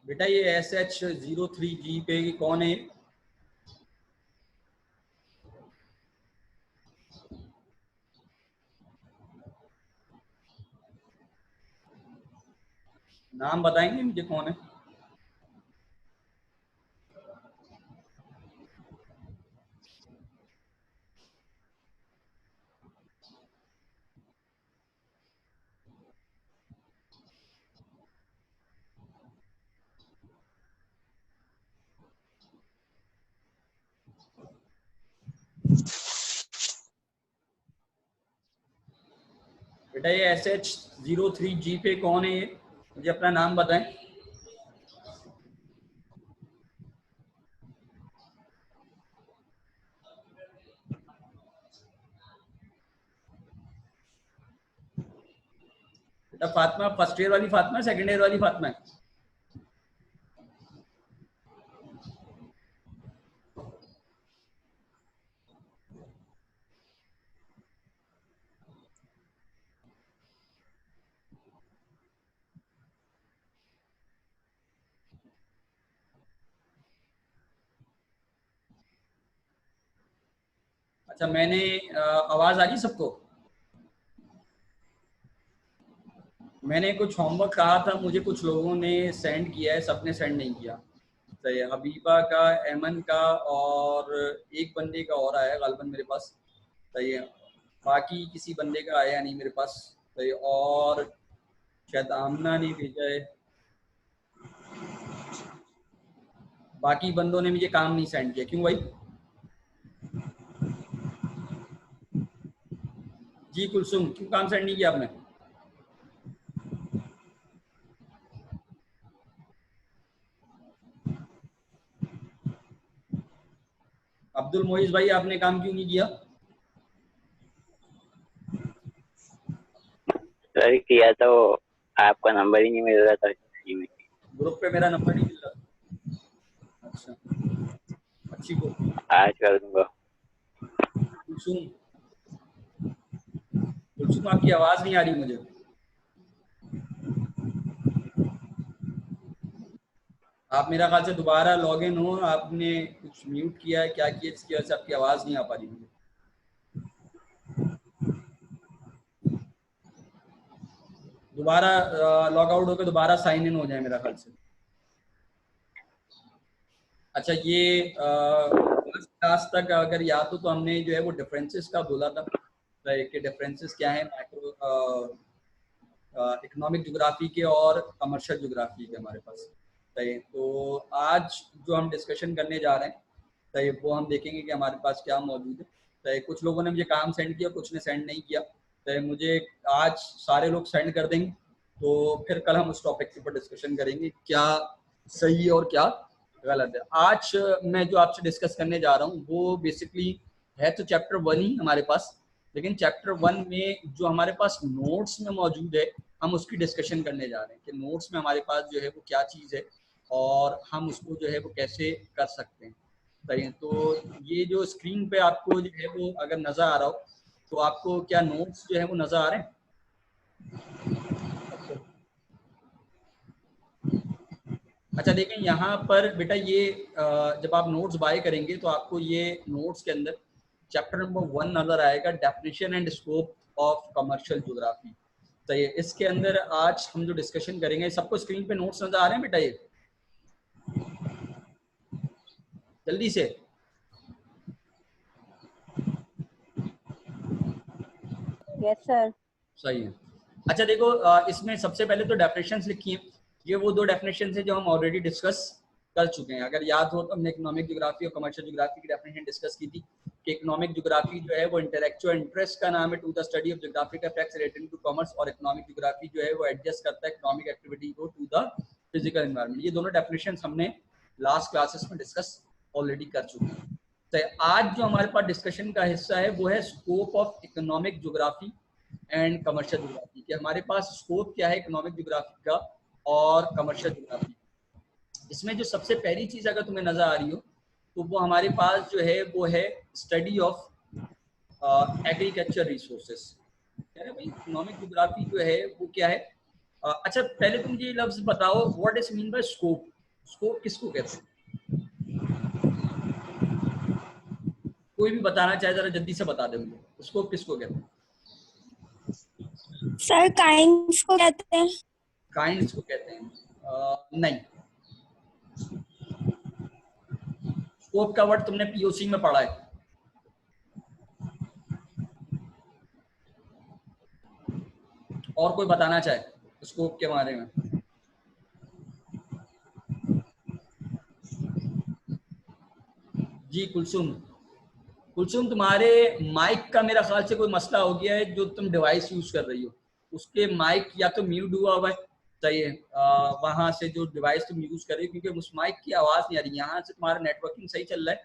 बेटा ये SH03G पे कौन है? नाम बताएंगे मुझे कौन है? बेटा ये SH03G पे कौन है? ये मुझे अपना नाम बताएं। बेटा फातिमा फर्स्ट ईयर वाली फातिमा, सेकंड ईयर वाली फातिमा है? अच्छा मैंने आवाज आ रही सबको? मैंने कुछ होमवर्क कहा था, मुझे कुछ लोगों ने सेंड किया है, सबने सेंड नहीं किया। सही है, हबीबा का, एमन का और एक बंदे का और आया गालबन मेरे पास। सही है, बाकी किसी बंदे का आया नहीं मेरे पास। सही, और शायद आमना ने भेजा है। बाकी बंदों ने मुझे काम नहीं सेंड किया, क्यों भाई? जी कुलसुम, क्यों काम सेंड नहीं किया आपने? अब्दुल मोइज भाई आपने काम क्यों नहीं किया? सर किया तो आपका नंबर ही नहीं मिल रहा था ग्रुप पे मेरा नंबर नहीं मिल रहा। अच्छा, अच्छी को आज कर दूंगा। कुलसुम, कुलसुम आपकी आवाज नहीं आ रही मुझे। आप मेरा ख्याल से दोबारा लॉग इन हो, आपने कुछ म्यूट किया है, क्या किया, इसकी वजह से आपकी आवाज नहीं आ पा रही मुझे। दोबारा लॉग आउट होकर दोबारा साइन इन हो जाए मेरा ख्याल से। अच्छा ये क्लास तक अगर याद हो तो हमने जो है वो डिफरेंसेस का बोला था कि डिफरेंसेस क्या है माइक्रो इकोनॉमिक ज्योग्राफी के और कमर्शियल ज्योग्राफी के हमारे पास। सही, तो आज जो हम डिस्कशन करने जा रहे हैं सही वो हम देखेंगे कि हमारे पास क्या मौजूद है। सही, कुछ लोगों ने मुझे काम सेंड किया, कुछ ने सेंड नहीं किया। सही, मुझे आज सारे लोग सेंड कर देंगे तो फिर कल हम उस टॉपिक के ऊपर डिस्कशन करेंगे क्या सही है और क्या गलत है। आज मैं जो आपसे डिस्कस करने जा रहा हूँ वो बेसिकली है तो चैप्टर 1 ही हमारे पास, लेकिन चैप्टर 1 में जो हमारे पास नोट्स में मौजूद है हम उसकी डिस्कशन करने जा रहे हैं कि नोट्स में हमारे पास जो है वो क्या चीज़ है और हम उसको जो है वो कैसे कर सकते हैं। सही है, तो ये जो स्क्रीन पे आपको जो है वो अगर नज़र आ रहा हो तो आपको क्या नोट्स जो है वो नज़र आ रहे हैं? अच्छा देखें यहाँ पर बेटा ये जब आप नोट्स बाय करेंगे तो आपको ये नोट्स के अंदर चैप्टर नंबर 1 नजर आएगा, definition and scope of commercial geography. तो ये इसके अंदर आज हम जो डिस्कशन करेंगे, सबको स्क्रीन पे नोट्स नजर आ रहे हैं बेटा? ये जल्दी से यस सर। सही है। अच्छा देखो इसमें सबसे पहले तो डेफिनेशंस लिखी हैं, ये वो दो डेफिनेशंस हैं जो हम ऑलरेडी डिस्कस कर चुके हैं। अगर याद हो तो हमने इकोनॉमिक ज्योग्राफी और कमर्शियल ज्योग्राफी की डेफिनेशन डिस्कस की थी कि इकोनॉमिक ज्योग्राफी जो है वो इंटेलेक्चुअल इंटरेस्ट का नाम है to the to the geographic effects related to commerce, और इकोनॉमिक ज्योग्राफी जो है वो एडजस्ट करता है इकोनॉमिक एक्टिविटी को टू द फिजिकल एनवायरनमेंट। ये दोनों डेफिनेशंस हमने लास्ट क्लासेस में डिस्कस ऑलरेडी कर चुके हैं। तो आज जो हमारे पास डिस्कशन का हिस्सा है वो है scope of economic geography and commercial geography, कि हमारे पास स्कोप क्या है इकोनॉमिक ज्योग्राफी का और कमर्शियल ज्योग्राफी। इसमें जो सबसे पहली चीज अगर तुम्हें नजर आ रही हो तो वो हमारे पास जो है वो है स्टडी ऑफ एग्रीकल्चर रिसोर्सेस। क्या है भाई इकोनॉमिक ज्योग्राफी जो है वो क्या है? अच्छा पहले तुम ये लफ्ज बताओ, what is mean by scope? Scope किसको कहते हैं? कोई भी बताना चाहे जरा जल्दी से बता दे मुझे, स्कोप किसको कहते हैं? सर काइंड्स को कहते हैं। काइंड्स को कहते हैं? नहीं, स्कोप का वर्ड तुमने पीओसी में पढ़ा है। और कोई बताना चाहे स्कोप के बारे में? जी कुलसुम, कुलसुम तुम्हारे माइक का मेरा ख्याल से कोई मसला हो गया है, जो तुम डिवाइस यूज कर रही हो उसके माइक या तो म्यूट हुआ हुआ है, चाहिए वहां से जो डिवाइस तुम यूज कर रही हो, क्योंकि उस माइक की आवाज नहीं आ रही। यहाँ से तुम्हारा नेटवर्किंग सही चल रहा है,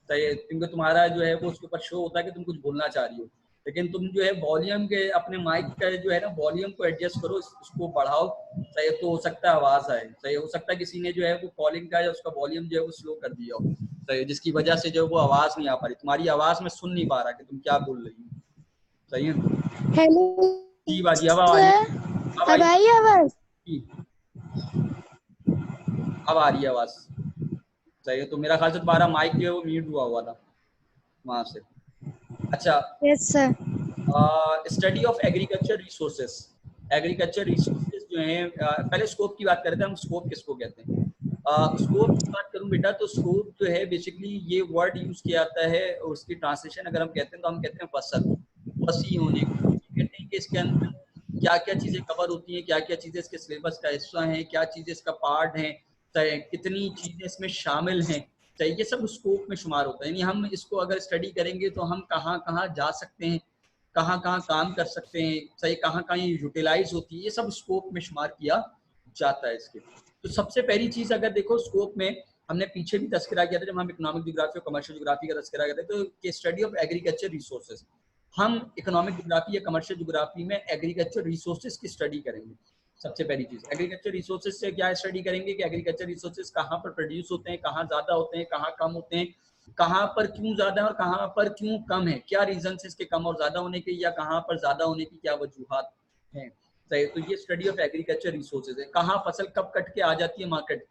चाहिए क्योंकि तुम्हारा जो है वो उसके ऊपर शो होता है कि तुम कुछ बोलना चाह रही हो, लेकिन तुम जो है वॉल्यूम के अपने माइक का जो है ना वॉल्यूम को एडजस्ट करो, उसको बढ़ाओ, चाहिए तो हो सकता है आवाज आए। चाहिए हो सकता है किसी ने जो है वो कॉलिंग का या उसका वॉल्यूम जो है वो स्लो कर दिया हो, सही, जिसकी वजह से जो वो आवाज नहीं आ पा रही। तुम्हारी आवाज में सुन नहीं पा रहा कि तुम क्या बोल रही हो। सही है? हेलो जी बाजी, अब आ रही है, अब आई है आवाज। अब आ रही है आवाज। सही है, तो मेरा ख्याल से तुम्हारा माइक जो है वो म्यूट हुआ था वहां से। अच्छा, yes sir. Study of agriculture resources. Agriculture resources जो हैं, पहले स्कोप की बात करते हैं हम। स्कोप किसको कहते हैं? स्कोप की बात करूं बेटा तो स्कोप जो है बेसिकली ये वर्ड यूज किया जाता है, और उसकी ट्रांसलेशन अगर हम कहते हैं तो हम कहते हैं वसत, वसी होने को कहते हैं कि इसके अंदर क्या क्या चीजें कवर होती हैं, क्या क्या चीजें इसके सिलेबस का हिस्सा हैं, क्या चीजें इसका पार्ट हैं, कितनी चीजें इसमें शामिल हैं, चाहिए ये सब स्कोप में शुमार होता है। यानी हम इसको अगर स्टडी करेंगे तो हम कहाँ कहाँ जा सकते हैं, कहाँ कहाँ काम कर सकते हैं, सही, कहाँ कहाँ ये यूटिलाइज होती है, ये सब स्कोप में शुमार किया जाता है इसके। तो सबसे पहली चीज अगर देखो स्कोप में, हमने पीछे भी तस्करा किया था जब हम इकोनॉमिक ज्योग्राफी और कमर्शियल ज्योग्राफी का तस्करा करते थे, तो स्टडी ऑफ एग्रीकल्चर रिसोर्सेज। हम इकोनॉमिक ज्योग्राफी या कमर्शियल ज्योग्राफी में एग्रीकल्चर रिसोर्सेज की स्टडी करेंगे। सबसे पहली चीज एग्रीकल्चर रिसोर्सेज से क्या स्टडी करेंगे कि एग्रीकल्चर रिसोर्सेज कहाँ पर प्रोड्यूस होते हैं, कहाँ ज्यादा होते हैं, कहाँ कम होते हैं, कहाँ पर क्यों ज्यादा है और कहाँ पर क्यों कम है, क्या रीजन है इसके कम और ज्यादा होने के, या कहाँ पर ज्यादा होने की क्या वजूहात हैं। सही, तो ये स्टडी ऑफ एग्रीकल्चर रिसोर्सेज है। कहाँ फसल कब कट के आ जाती है मार्केट,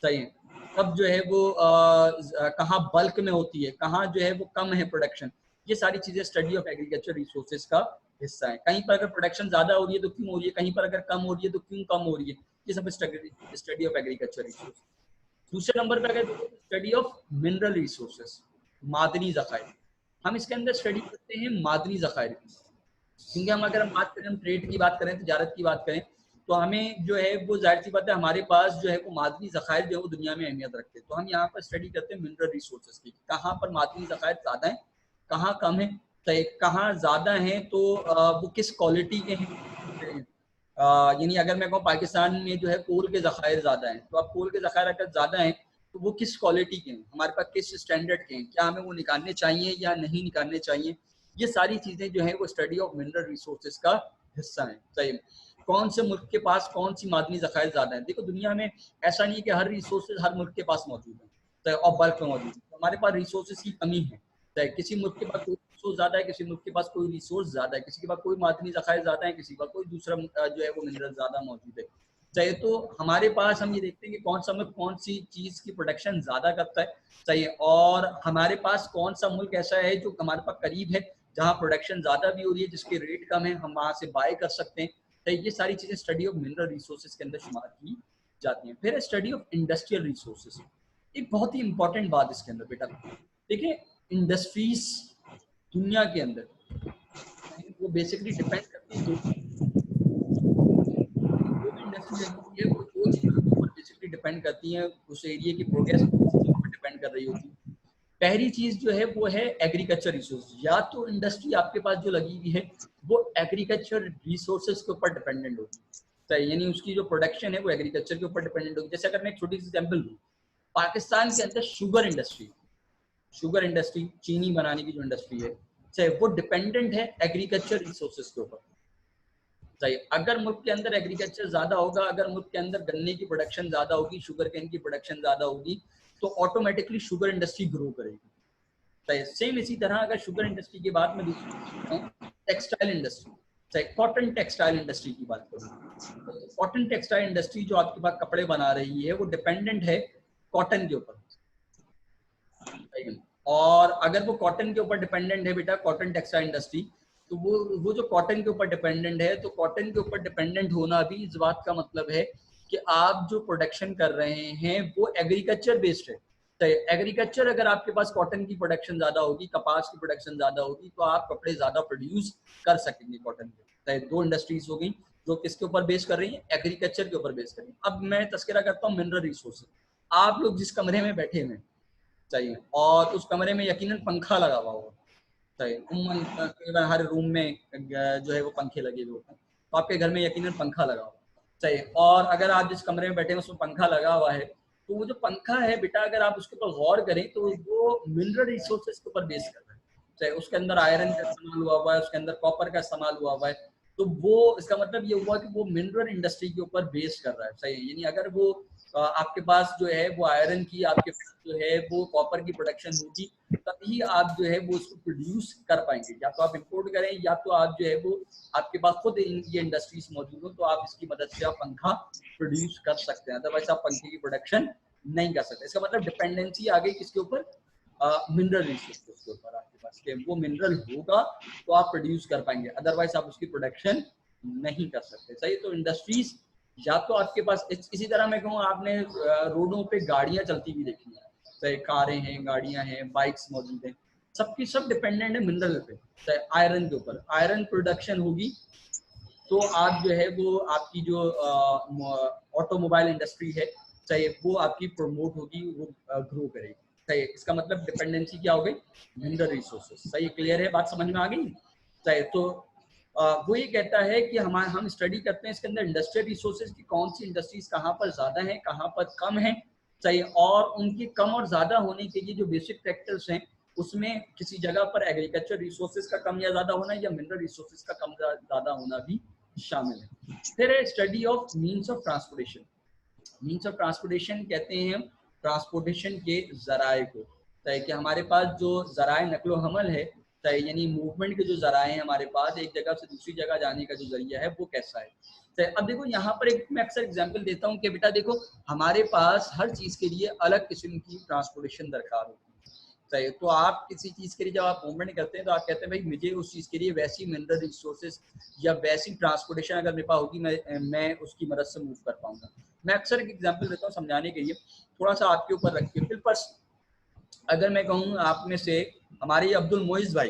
सही है, कब जो है वो कहाँ बल्क में होती है, कहाँ जो है वो कम है प्रोडक्शन, ये सारी चीजें स्टडी ऑफ एग्रीकल्चर रिसोर्सेज का हिस्सा है। कहीं पर अगर प्रोडक्शन ज्यादा हो रही है तो क्यों हो रही है, कहीं पर अगर कम हो रही है तो क्यों कम हो रही है, ये सब स्टडी ऑफ एग्रीकल्चर रिसोर्सेज। दूसरे नंबर पे अगर स्टडी ऑफ मिनरल रिसोर्सेज, मादनी ज़खायर, हम इसके अंदर स्टडी करते हैं मादनी ज़खायर की, क्योंकि हम अगर हम बात करें, हम ट्रेड की बात करें, तजारत की बात करें, तो हमें जो है वो जाहिर सी बात है हमारे पास जो है वो मादनी ज़खायर जो है वो दुनिया में अहमियत रखते हैं। तो हम यहाँ पर स्टडी करते हैं मिनरल रिसोर्सेज की, कहाँ पर मादनी ज़खायर ज़्यादा है, कहाँ कम है, कहाँ ज़्यादा है तो वो किस क्वालिटी के हैं। यानी अगर मैं कहूँ पाकिस्तान में जो है कोल के ज़खायर ज़्यादा हैं, तो अब कोल के ज़खायर अगर ज़्यादा हैं तो वो किस क्वालिटी के हैं, हमारे पास किस स्टैंडर्ड के हैं, क्या हमें वो निकालने चाहिए या नहीं निकालने चाहिए, ये सारी चीज़ें जो है वो स्टडी ऑफ मिनरल रिसोर्सेज का हिस्सा है। सही, कौन से मुल्क के पास कौन सी मादनी ज़खायर ज़्यादा है। देखो दुनिया में ऐसा नहीं है कि हर रिसोर्सेज हर मुल्क के पास मौजूद है और बल्क में मौजूद है, हमारे पास रिसोर्सेज की कमी है। किसी मुल्क के पास कोई रिसोर्स ज्यादा है, किसी मुल्क के पास कोई रिसोर्स ज्यादा है, किसी के पास कोई मादनी ज़खायर ज्यादा है, किसी के पास कोई दूसरा जो है वो मिनरल ज्यादा मौजूद है। चाहिए तो हमारे पास हम ये देखते हैं कि कौन सा मुल्क कौन सी चीज की प्रोडक्शन ज्यादा करता है, चाहिए, और हमारे पास कौन सा मुल्क ऐसा है जो हमारे पास करीब है जहाँ प्रोडक्शन ज्यादा भी हो रही है, जिसके रेट कम है, हम वहां से बाय कर सकते हैं। तो ये सारी चीजें स्टडी ऑफ मिनरल रिसोर्सेज के अंदर शुमार की जाती हैं। फिर स्टडी ऑफ इंडस्ट्रियल रिसोर्सेज, एक बहुत ही इंपॉर्टेंट बात इसके अंदर बेटा, देखिए इंडस्ट्रीज दुनिया के अंदर वो बेसिकली डिपेंड करती है, इंडस्ट्री है वो दो चीजों के ऊपर बेसिकली डिपेंड करती है, उस एरिया की प्रोग्रेस पर डिपेंड कर रही होती है। पहली चीज जो है वो है एग्रीकल्चर रिसोर्स, या तो इंडस्ट्री आपके पास जो लगी हुई है वो एग्रीकल्चर रिसोर्सेज के ऊपर डिपेंडेंट होगी, सही, यानी उसकी जो प्रोडक्शन है वो एग्रीकल्चर के ऊपर डिपेंडेंट होगी। जैसे अगर मैं एक छोटी सी एग्जांपल दूं, पाकिस्तान के अंदर शुगर इंडस्ट्री चीनी बनाने की जो इंडस्ट्री है, चाहे वो डिपेंडेंट है एग्रीकल्चर रिसोर्सेज के ऊपर। सही, अगर मुल्क के अंदर एग्रीकल्चर ज्यादा होगा, अगर मुल्क के अंदर गन्ने की प्रोडक्शन ज्यादा होगी, शुगर केन की प्रोडक्शन ज्यादा होगी, तो ऑटोमेटिकली शुगर इंडस्ट्री ग्रो करेगी। सही, सेम इसी तरह अगर शुगर इंडस्ट्री की बात मैं दूसरी टेक्सटाइल इंडस्ट्री, चाहे कॉटन टेक्सटाइल इंडस्ट्री की बात करूँ, कॉटन टेक्सटाइल इंडस्ट्री जो आपके पास कपड़े बना रही है वो डिपेंडेंट है कॉटन के ऊपर, और अगर वो कॉटन के ऊपर डिपेंडेंट है बेटा, कॉटन टेक्सटाइल इंडस्ट्री, तो वो जो कॉटन के ऊपर डिपेंडेंट है, तो कॉटन के ऊपर डिपेंडेंट होना भी इस बात का मतलब है कि आप जो प्रोडक्शन कर रहे हैं वो एग्रीकल्चर बेस्ड है। तो एग्रीकल्चर, अगर आपके पास कॉटन की प्रोडक्शन ज्यादा होगी, कपास की प्रोडक्शन ज्यादा होगी, तो आप कपड़े ज्यादा प्रोड्यूस कर सकेंगे कॉटन के। तो दो इंडस्ट्रीज हो गई जो किसके ऊपर बेस कर रही है, एग्रीकल्चर के ऊपर बेस कर रही है। अब मैं तस्करा करता हूँ मिनरल रिसोर्सेज। आप लोग जिस कमरे में बैठे हुए चाहिए, और उस कमरे में यकीनन पंखा लगा हुआ होगा, सही, उम्मन हर रूम में जो है वो पंखे लगे हुए होते हैं, तो आपके घर में यकीनन पंखा लगा हुआ सही। और अगर आप जिस कमरे में बैठे हैं उसमें पंखा लगा हुआ है, तो वो जो पंखा है बेटा, अगर आप उसके ऊपर गौर करें तो वो मिनरल रिसोर्सेज के ऊपर बेस कर रहा है, चाहे उसके अंदर आयरन का इस्तेमाल हुआ है, उसके अंदर कॉपर का इस्तेमाल हुआ है, तो वो इसका मतलब ये हुआ कि वो मिनरल इंडस्ट्री के ऊपर बेस कर रहा है, सही। यानी अगर वो आपके पास जो है वो आयरन की, आपके पास जो है वो कॉपर की प्रोडक्शन होगी, तभी आप जो है वो उसको प्रोड्यूस कर पाएंगे। या तो आप इंपोर्ट करें, या तो आप जो है वो आपके पास खुद ये इंडस्ट्रीज मौजूद हो, तो आप इसकी मदद से आप पंखा प्रोड्यूस कर सकते हैं, अदरवाइज आप पंखे की प्रोडक्शन नहीं कर सकते। इसका मतलब डिपेंडेंसी आ गई किसके ऊपर, मिनरल रिसोर्सेज के ऊपर। आपके पास के वो मिनरल होगा तो आप प्रोड्यूस कर पाएंगे, अदरवाइज आप उसकी प्रोडक्शन नहीं कर सकते, सही। तो इंडस्ट्रीज, या तो आपके पास इसी तरह मैं कहूँ, आपने रोडों पे गाड़ियां चलती हुई देखी है, चाहे कारें हैं, गाड़ियां हैं, बाइक्स मौजूद हैं, सबकी सब डिपेंडेंट है मिनरल पे, चाहे आयरन के ऊपर। आयरन प्रोडक्शन होगी तो आप जो है वो आपकी जो ऑटोमोबाइल इंडस्ट्री है, चाहे वो आपकी प्रमोट होगी, वो ग्रो करेगी, सही। इसका मतलब डिपेंडेंसी क्या हो गई, मिनरल रिसोर्सेज, सही। क्लियर है, बात समझ में आ गई, चाहे। तो वो ये कहता है कि हम स्टडी करते हैं इसके अंदर इंडस्ट्रियल रिसोर्सेज की, कौन सी इंडस्ट्रीज कहाँ पर ज्यादा है, कहाँ पर कम है, सही। और उनकी कम और ज्यादा होने के लिए जो बेसिक फैक्टर्स हैं, उसमें किसी जगह पर एग्रीकल्चर रिसोर्सेज का कम या ज्यादा होना, या मिनरल रिसोर्सेज का कम ज्यादा होना भी शामिल है। फिर है study of means of transportation. Means of transportation कहते हैं हम ट्रांसपोर्टेशन के जराए को, कि हमारे पास जो जराए नकलो हमल है, यानी मूवमेंट के जो जराए हैं हमारे पास, एक जगह से दूसरी जगह जाने का जो जरिया है वो कैसा है। अब देखो यहाँ पर एक मैं अक्सर एग्जांपल देता हूँ कि बेटा देखो, हमारे पास हर चीज के लिए अलग किस्म की ट्रांसपोर्टेशन दरकार होती है, तो आप किसी चीज के लिए जब आप मूवमेंट करते हैं तो आप कहते हैं भाई मुझे उस चीज के लिए वैसी मिनरल रिसोर्सेज या वैसी ट्रांसपोर्टेशन अगर मेरे पास होगी, मैं उसकी मदद से मूव कर पाऊंगा। मैं अक्सर एक एग्जांपल देता हूँ समझाने के लिए, थोड़ा सा आपके ऊपर रख के। फिर अगर मैं कहूँ आप में से हमारे अब्दुल मोइज भाई,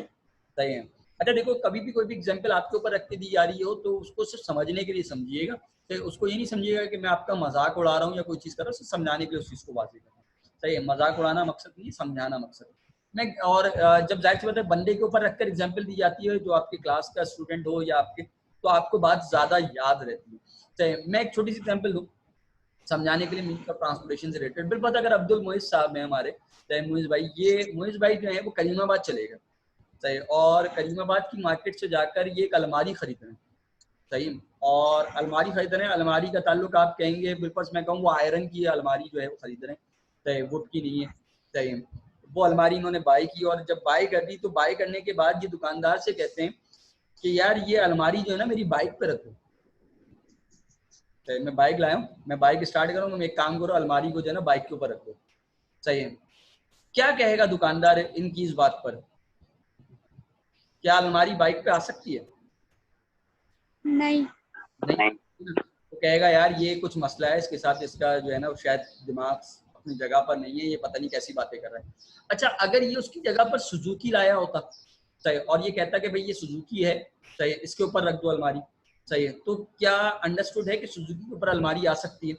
सही है। अच्छा देखो, कभी भी कोई भी एग्जांपल आपके ऊपर रख के दी जा रही हो तो उसको सिर्फ समझने के लिए समझिएगा, तो उसको ये नहीं समझिएगा कि मैं आपका मजाक उड़ा रहा हूँ या कोई चीज़ कर रहा हूँ, सिर्फ समझाने के लिए उस चीज़ को वाज़ेह करना, सही है। मजाक उड़ाना मकसद नहीं, समझाना मकसद है। मैं और जब जाहिर सी बात है बंदे के ऊपर रखकर एग्जाम्पल दी जाती है, जो आपके क्लास का स्टूडेंट हो या आपके, तो आपको बात ज़्यादा याद रहती है, सही। मैं एक छोटी सी एग्जाम्पल दूँ समझाने के लिए, मीन्स ऑफ ट्रांसपोर्टेशन से रिलेटेड। बिल्कुल, अगर अब्दुल मोइज साहब हैं हमारे, मोइज भाई, ये मोइज भाई जो है वो करीमाबाद चले गए, सही। और करीमाबाद की मार्केट से जाकर ये एक अलमारी खरीद रहे हैं, सही। और अलमारी खरीद रहे हैं, अलमारी का ताल्लुक आप कहेंगे बिल्कुल, मैं कहूँ वो आयरन की अलमारी जो है वो खरीद रहे हैं, सही, वुड की नहीं है, सही। वो अलमारी इन्होंने बाई की, और जब बाई कर दी तो बाई करने के बाद ये दुकानदार से कहते हैं कि यार ये अलमारी जो है ना मेरी बाइक पे रखो, मैं बाइक लाया हूँ, मैं बाइक स्टार्ट करूँगा, मैं एक काम करो अलमारी को जो है ना बाइक के ऊपर रखो, सही है। क्या कहेगा दुकानदार इनकी इस बात पर, क्या अलमारी बाइक पे आ सकती है? नहीं। नहीं। तो कहेगा यार ये कुछ मसला है इसके साथ, इसका जो है ना शायद दिमाग अपनी जगह पर नहीं है, ये पता नहीं कैसी बातें कर रहा है। अच्छा, अगर ये उसकी जगह पर सुजुकी लाया होता, सही, और ये कहता कि भाई ये सुजुकी है, सही, इसके ऊपर रख दो अलमारी, सही है, तो क्या अंडरस्टूड है कि सुजुकी के ऊपर अलमारी आ सकती है?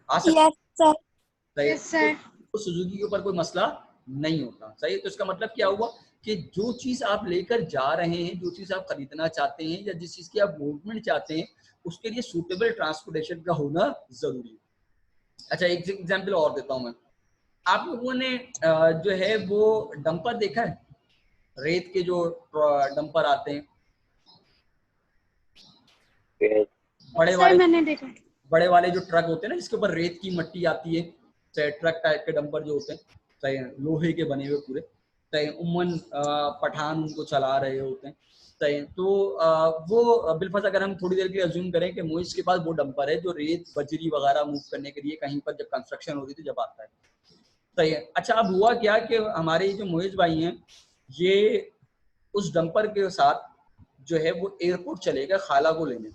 आ सकती है, यस सर। तो सुजुकी के ऊपर कोई मसला नहीं होता, सही। तो इसका मतलब क्या हुआ कि जो चीज आप लेकर जा रहे हैं, जो चीज आप खरीदना चाहते हैं, या जिस चीज की आप मूवमेंट चाहते हैं, उसके लिए सूटेबल ट्रांसपोर्टेशन का होना जरूरी है। अच्छा, एक एग्जांपल और देता हूं मैं। आप लोगों ने जो है वो डंपर देखा है, रेत के जो डंपर आते हैं, बड़े सर वाले, मैंने देखा। बड़े वाले जो ट्रक होते हैं ना, जिसके ऊपर रेत की मट्टी आती है, चाहे ट्रक टाइप के डंपर जो होते हैं, चाहे लोहे के बने हुए पूरे, सही, उम्मन पठान उनको चला रहे होते हैं। सही, तो वो बिलफर्ज अगर हम थोड़ी देर के लिए अज्यूम करें कि मोइज के पास वो डंपर है जो रेत बजरी वगैरह मूव करने के लिए कहीं पर जब कंस्ट्रक्शन होती थी जब आता है। सही है। अच्छा, अब हुआ क्या कि हमारे जो मोइज भाई हैं ये उस डंपर के साथ जो है वो एयरपोर्ट चले गए खाला को लेने।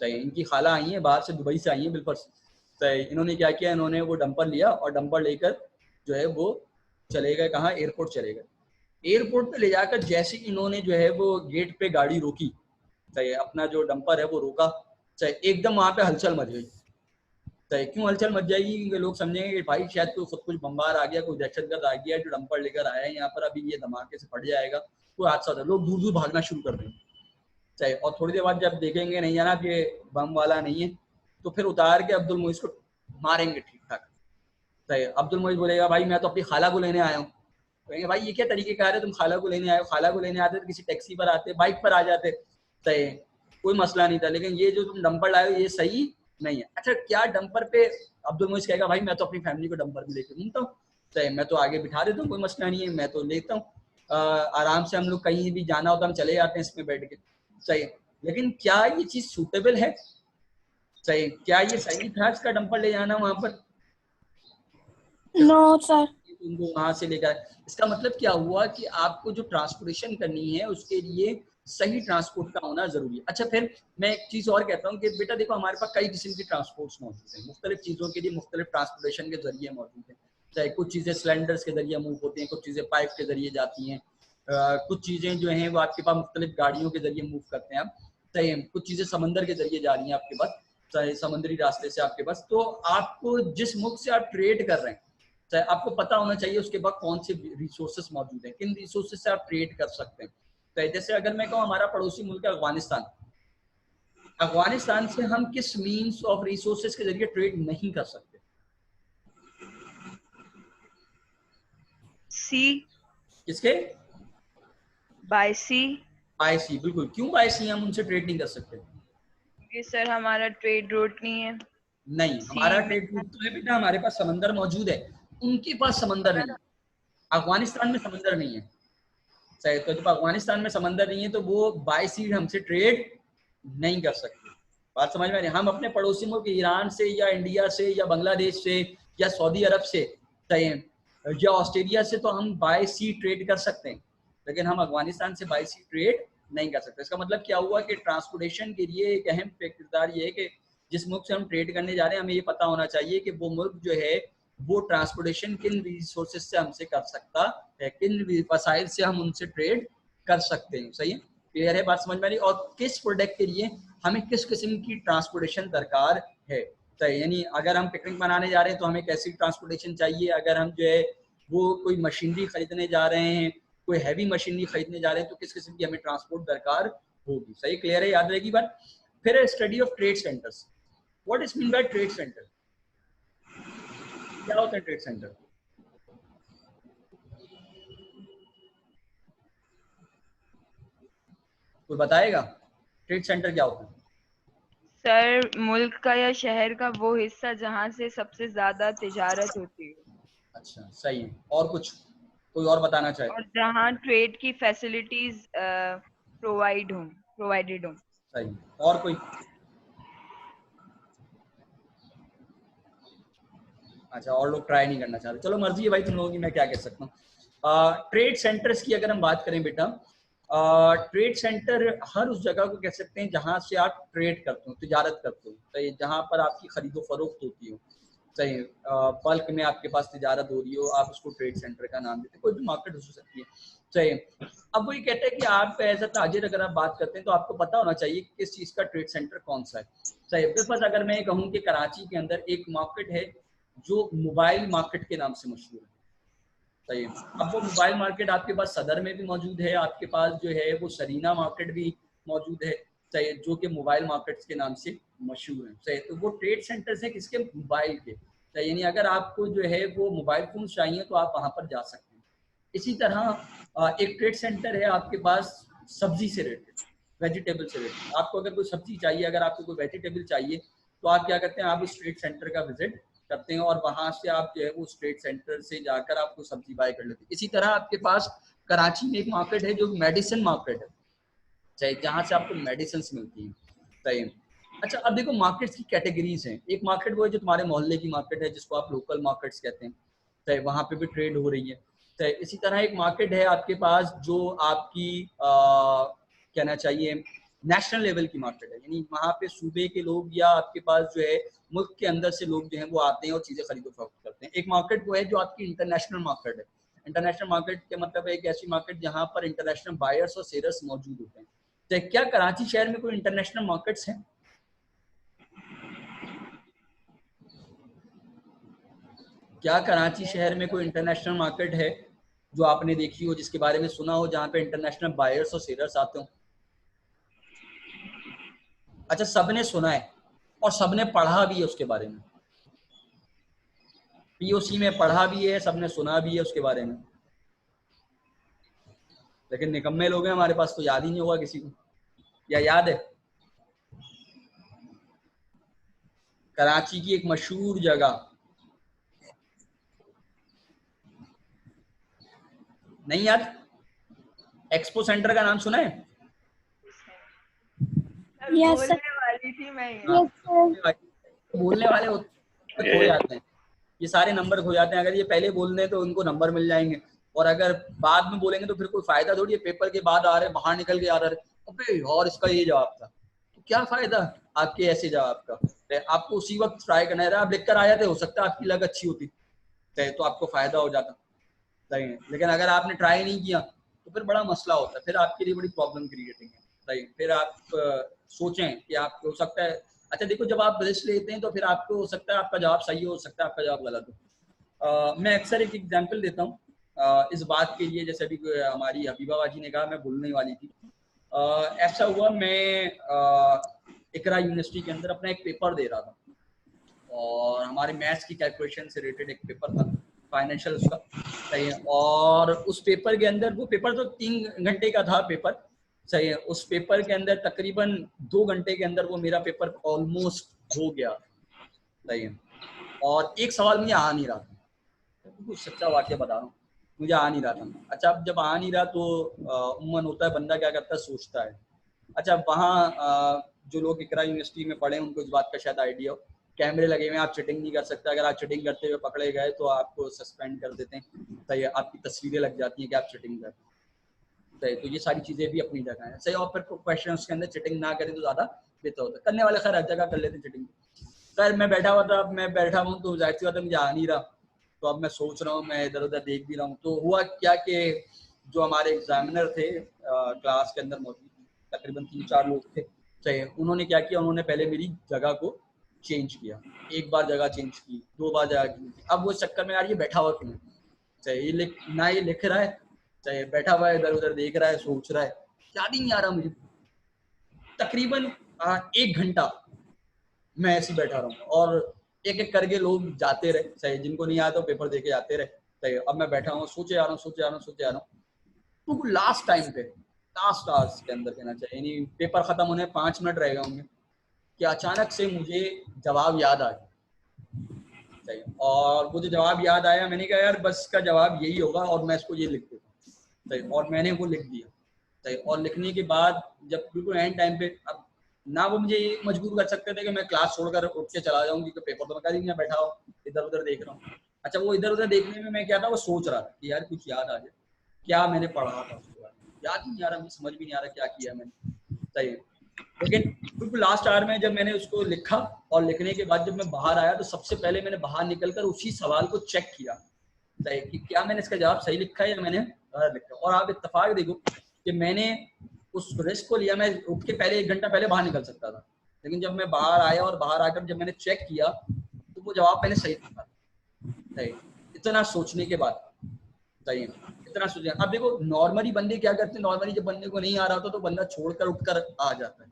सही, इनकी खाला आई है बाहर से, दुबई से आई है बिलफर्ज। सही, इन्होंने क्या किया, इन्होंने वो डंपर लिया और डंपर लेकर जो है वो चले गए कहाँ, एयरपोर्ट चले गए। एयरपोर्ट पे ले जाकर जैसे इन्होंने जो है वो गेट पे गाड़ी रोकी, सही, अपना जो डंपर है वो रोका, सही, एकदम वहां पे हलचल मच गई। सही, क्यों हलचल मच जाएगी, क्योंकि लोग समझेंगे कि भाई शायद कोई खुद कुछ बम्बार आ गया, कोई दहशतगर्द आ गया जो डंपर लेकर आया है यहाँ पर, अभी ये धमाके से फट जाएगा, कोई हादसा होता है, लोग दूर दूर भागना शुरू कर देंगे। सही, और थोड़ी देर बाद जब देखेंगे नहीं जनाब ये बम वाला नहीं है, तो फिर उतार के अब्दुल मोइज को मारेंगे ठीक ठाक। सही, अब्दुल मोइज बोलेगा भाई मैं तो अपनी खाला को लेने आया हूँ। कहेंगे भाई ये क्या तरीके कार है, तुम खाला को लेने आए हो, खाला को लेने आते तो किसी टैक्सी पर आते, बाइक पर आ जाते, सही, कोई मसला नहीं था, लेकिन ये जो तुम डंपर लाए हो ये सही नहीं है। अच्छा, क्या डंपर पे अब्दुल मोइज कहेगा भाई मैं तो अपनी फैमिली को डंपर में लेकर घूमता हूँ, सही, मैं तो आगे बिठा देता हूँ, कोई मसला नहीं है, मैं तो लेता हूँ आराम से, हम लोग कहीं भी जाना होता हम चले जाते हैं इसमें बैठ के। सही, लेकिन क्या ये चीज सूटेबल है? सही, क्या ये सही था इसका डंपर ले जाना वहां पर? No sir. उनको वहां से लेकर, इसका मतलब क्या हुआ कि आपको जो ट्रांसपोर्टेशन करनी है उसके लिए सही ट्रांसपोर्ट का होना जरूरी है। अच्छा, फिर मैं एक चीज और कहता हूँ कि बेटा देखो हमारे पास कई किस्म की ट्रांसपोर्ट्स मौजूद हैं, मुख्तलिफ चीजों के लिए मुख्तलिफ ट्रांसपोर्टेशन के जरिए मौजूद हैं। चाहे कुछ चीजें सिलेंडर्स के जरिए मूव होती हैं, कुछ चीजें पाइप के जरिए जाती हैं, कुछ चीजें जो हैं वो आपके पास मुख्तलिफ गाड़ियों के जरिए मूव करते हैं आप, सही है, कुछ चीजें समंदर के जरिए जा रही हैं आपके पास, चाहे समुद्री रास्ते से आपके पास। तो आपको जिस मुल्क से आप ट्रेड कर रहे हैं, चाहे आपको पता होना चाहिए उसके बाद कौन से रिसोर्सेस मौजूद हैं, किन रिसोर्सेस से आप ट्रेड कर सकते हैं। तो जैसे अगर मैं कहूँ हमारा पड़ोसी मुल्क है अफगानिस्तान, अफगानिस्तान से हम किस मीन्स ऑफ रिसोर्सेस के जरिए ट्रेड नहीं कर सकते? सी। किसके? बाय सी। बाय सी, बिल्कुल। क्यों बाय सी हम उनसे ट्रेड नहीं कर सकते? क्योंकि सर हमारा ट्रेड रूट नहीं है। नहीं, हमारा ट्रेड रूट तो है बेटा, हमारे पास समंदर मौजूद है, उनके पास समंदर नहीं है, अफगानिस्तान में समंदर नहीं है। सही, तो जब अफगानिस्तान में समंदर नहीं है तो वो बाय सी हमसे ट्रेड नहीं कर सकते। बात समझ में आ रही है? हम अपने पड़ोसी मुल्क ईरान से या इंडिया से या बांग्लादेश से या सऊदी अरब से, सही, या ऑस्ट्रेलिया से तो हम बाय सी ट्रेड कर सकते हैं, लेकिन हम अफगानिस्तान से बाय सी ट्रेड नहीं कर सकते। इसका मतलब क्या हुआ कि ट्रांसपोर्टेशन के लिए एक अहम किरदार ये है कि जिस मुल्क से हम ट्रेड करने जा रहे हैं हमें ये पता होना चाहिए कि वो मुल्क जो है वो ट्रांसपोर्टेशन किन रिसोर्सेज से हमसे कर सकता है, किन वसाइल से हम उनसे ट्रेड कर सकते हैं। सही है, क्लियर है, बात समझ में आ रही? और किस प्रोडक्ट के लिए हमें किस किस्म की ट्रांसपोर्टेशन दरकार है। सही, यानी अगर हम पिकनिक बनाने जा रहे हैं तो हमें कैसी ट्रांसपोर्टेशन चाहिए, अगर हम जो है वो कोई मशीनरी खरीदने जा रहे हैं, कोई हैवी मशीनरी खरीदने जा रहे हैं, तो किस किस्म की हमें ट्रांसपोर्ट दरकार होगी। सही, क्लियर है, याद रहेगी बात। फिर study of trade centres. What is mean by trade centre? क्या होता है ट्रेड सेंटर? कोई बताएगा ट्रेड सेंटर क्या होता है? सर मुल्क का या शहर का वो हिस्सा जहाँ से सबसे ज्यादा तिजारत होती है। अच्छा, सही है, और कुछ कोई और बताना चाहे? और जहाँ ट्रेड की फैसिलिटीज प्रोवाइडेड हो। सही, और कोई? अच्छा, और लोग ट्राई नहीं करना चाहते, चलो मर्जी है भाई तुम लोगों की, मैं क्या कह सकता हूँ। ट्रेड सेंटर्स की अगर हम बात करें बेटा, ट्रेड सेंटर हर उस जगह को कह सकते हैं जहां से आप ट्रेड करते हो, तिजारत करते हो, सही, जहां पर आपकी खरीदो फरोख्त होती हो, सही, बल्क में आपके पास तिजारत हो रही हो, आप उसको ट्रेड सेंटर का नाम देते हैं, कोई भी मार्केट हो सकती है। सही, अब वो ये कहते हैं कि आप एज अ ताजिर अगर आप बात करते हैं तो आपको पता होना चाहिए कि किस चीज़ का ट्रेड सेंटर कौन सा है। सही, बिल्कुल। अगर मैं कहूँ कि कराची के अंदर एक मार्केट है जो मोबाइल मार्केट के नाम से मशहूर है, सही है, अब वो मोबाइल मार्केट आपके पास सदर में भी मौजूद है, आपके पास जो है वो सरीना मार्केट भी मौजूद है, सही, जो कि मोबाइल मार्केट्स के नाम से मशहूर है। सही, तो वो ट्रेड सेंटर्स हैं किसके? मोबाइल के। सही, यानी अगर आपको जो है वो मोबाइल फोन चाहिए तो आप वहां पर जा सकते हैं। इसी तरह एक ट्रेड सेंटर है आपके पास सब्जी से रिलेटेड, वेजिटेबल से रिलेटेड। आपको अगर कोई सब्जी चाहिए, अगर आपको कोई वेजिटेबल चाहिए तो आप क्या करते हैं, आप उस ट्रेड सेंटर का विजिट करते हैं और वहां से आप जो है वो स्ट्रेट सेंटर से जाकर आपको सब्जी बाय कर लेते हैं। इसी तरह आपके पास कराची में एक मार्केट है जो मेडिसिन मार्केट है, चाहे जहाँ से आपको मेडिसिन मिलती हैं। सही। अच्छा, अब देखो मार्केट्स की कैटेगरीज हैं। एक मार्केट वो है जो तुम्हारे मोहल्ले की मार्केट है, जिसको आप लोकल मार्केट्स कहते हैं, चाहे वहाँ पे भी ट्रेड हो रही है। चाहे इसी तरह एक मार्केट है आपके पास जो आपकी कहना चाहिए नेशनल लेवल की मार्केट है, यानी वहाँ पे सूबे के लोग या आपके पास जो है मुल्क के अंदर से लोग जो है वो आते हैं और चीज़ें खरीदो फरोख्त करते हैं। एक मार्केट वो है जो आपकी इंटरनेशनल मार्केट है। इंटरनेशनल मार्केट के मतलब है एक ऐसी मार्केट जहाँ पर इंटरनेशनल बायर्स और सेलर्स मौजूद होते हैं। तो क्या कराची शहर में कोई इंटरनेशनल मार्केट्स हैं? क्या कराची शहर में कोई इंटरनेशनल मार्केट है जो आपने देखी हो, जिसके बारे में सुना हो, जहाँ पे इंटरनेशनल बायर्स और सेलर्स आते हो? अच्छा, सबने सुना है और सबने पढ़ा भी है उसके बारे में, पीओसी में पढ़ा भी है, सबने सुना भी है उसके बारे में, लेकिन निकम्मे लोग हैं हमारे पास, तो याद ही नहीं होगा किसी को। या याद है? कराची की एक मशहूर जगह, नहीं याद? एक्सपो सेंटर का नाम सुना है? Yes, sir. बोलने वाली थी मैं ये। Yes, sir. बोलने वाले खो जाते हैं, ये सारे नंबर खो जाते हैं। अगर ये पहले बोल दें तो उनको नंबर मिल जाएंगे, और अगर बाद में बोलेंगे तो फिर कोई फायदा थोड़ी है। पेपर के बाद आ रहे, बाहर निकल के आ रहे, अबे और इसका ये जवाब था, तो क्या फायदा आपके ऐसे जवाब का? आपको उसी वक्त ट्राई करना है। आप लिख कर आ जाते, हो सकता है आपकी लग अच्छी होती तो आपको फायदा हो जाता, सही है। लेकिन अगर आपने ट्राई नहीं किया तो फिर बड़ा मसला होता है, फिर आपके लिए बड़ी प्रॉब्लम क्रिएटिंग है, सही। फिर आप सोचें कि आप, हो सकता है, अच्छा देखो, जब आप रिस्क लेते हैं तो फिर आपको हो सकता है आपका जवाब सही हो सकता है आपका जवाब गलत हो। मैं अक्सर एक एग्जांपल देता हूँ इस बात के लिए, जैसे अभी हमारी हबीबा बाजी ने कहा, मैं बोलने वाली थी। ऐसा हुआ, मैं इकरा यूनिवर्सिटी के अंदर अपना एक पेपर दे रहा था, और हमारे मैथ्स की कैलकुलेशन से रिलेटेड एक पेपर था, फाइनेंशियल उसका, सही है। और उस पेपर के अंदर, वो पेपर तो 3 घंटे का था पेपर, सही है। उस पेपर के अंदर तकरीबन 2 घंटे के अंदर वो मेरा पेपर ऑलमोस्ट हो गया, सही है। और एक सवाल मुझे आ नहीं रहा था, कुछ सच्चा वाक्य बता रहा हूँ, मुझे आ नहीं रहा था। अच्छा, अब जब आ नहीं रहा तो उम्मन होता है, बंदा क्या करता है, सोचता है। अच्छा, वहाँ जो लोग इकरा यूनिवर्सिटी में पढ़े उनको इस बात का शायद आइडिया हो, कैमरे लगे हुए हैं, आप चिटिंग नहीं कर सकते। अगर आप चिटिंग करते हुए पकड़े गए तो आपको सस्पेंड कर देते हैं, सही है। आपकी तस्वीरें लग जाती हैं कि आप चिटिंग कर, सही। तो ये सारी चीज़ें भी अपनी जगह हैं, सही। और फिर क्वेश्चन के अंदर चिटिंग ना करें तो ज़्यादा बेहतर होता है। करने वाले खैर हर जगह कर लेते चिटिंग। खैर मैं बैठा हुआ था, अब मैं बैठा हूँ तो जाहिर सी बात है मुझे आ नहीं रहा, तो अब मैं सोच रहा हूँ, मैं इधर उधर देख भी रहा हूँ। तो हुआ क्या कि जो हमारे एग्जामिनर थे क्लास के अंदर मौजूद, तकरीबन 3-4 लोग थे, सही। उन्होंने क्या किया, उन्होंने पहले मेरी जगह को चेंज किया, एक बार जगह चेंज की, 2 बार जगह चेंज की। अब वो चक्कर में यार ये बैठा हुआ क्यों, सही, ये लिख रहा है, सही, बैठा हुआ है इधर उधर देख रहा है, सोच रहा है, याद ही नहीं आ रहा मुझे। तकरीबन 1 घंटा मैं ऐसे बैठा रहा हूँ, और एक एक करके लोग जाते रहे, सही, जिनको नहीं आता पेपर दे के जाते रहे, सही। अब मैं बैठा हूँ, सोचे आ रहा हूँ, तो लास्ट टाइम पे, लास्ट आवर्स के अंदर कहना चाहिए, यानी पेपर खत्म होने 5 मिनट रह गए होंगे, कि अचानक से मुझे जवाब याद आ गया, सही। और वो जो जवाब याद आया, मैंने कहा यार बस का जवाब यही होगा, और मैं इसको ये लिख देता हूँ, सही। और मैंने वो लिख दिया, सही। और लिखने के बाद जब बिल्कुल एंड टाइम पे, अब ना वो मुझे ये मजबूर कर सकते थे कि मैं क्लास छोड़कर उठ के चला जाऊँ, क्योंकि पेपर तो मैं कर ही नहीं बैठा हूँ, इधर उधर देख रहा हूँ। अच्छा, वो इधर उधर देखने में मैं क्या था, वो सोच रहा था कि यार कुछ याद आ जाए, क्या मैंने पढ़ा था उसके बाद, याद ही नहीं आ रहा, मुझे समझ भी नहीं आ रहा क्या किया मैंने, सही। लेकिन बिल्कुल लास्ट आवर में जब मैंने उसको लिखा, और लिखने के बाद जब मैं बाहर आया, तो सबसे पहले मैंने बाहर निकलकर उसी सवाल को चेक किया, सही, कि क्या मैंने इसका जवाब सही लिखा है या मैंने गलत लिखा। और आप इत्तेफाक देखो कि मैंने उस रिस्क को लिया, मैं उठ के पहले 1 घंटा पहले बाहर निकल सकता था, लेकिन जब मैं बाहर आया और बाहर आकर जब मैंने चेक किया तो वो जवाब मैंने सही लिखा, सही। इतना सोचने के बाद, सही है, इतना सोचने। अब देखो नॉर्मली बंदे क्या करते हैं, नॉर्मली जब बंदे को नहीं आ रहा होता तो बंदा छोड़कर उठकर आ जाता है,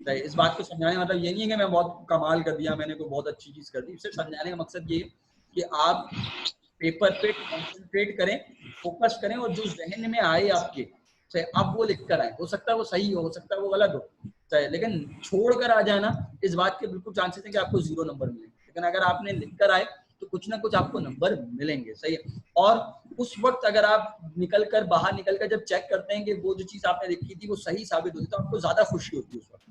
सही। इस बात को समझाने का मतलब ये नहीं है कि मैं बहुत कमाल कर दिया, मैंने कोई बहुत अच्छी चीज कर दी। सिर्फ समझाने का मकसद ये है कि आप पेपर पे कॉन्सेंट्रेट करें, फोकस करें, और जो जहन में आए आपके, चाहे आप वो लिख कर आए, हो सकता है वो सही हो सकता है वो गलत हो, चाहे, लेकिन छोड़ कर आ जाना, इस बात के बिल्कुल चांसेस है कि आपको 0 नंबर मिलेंगे। लेकिन अगर आपने लिख कर आए तो कुछ ना कुछ आपको नंबर मिलेंगे, सही है। और उस वक्त अगर आप बाहर निकल कर जब चेक करते हैं कि वो जो चीज आपने लिखी थी वो सही साबित होती है तो आपको ज्यादा खुशी होती है उस वक्त,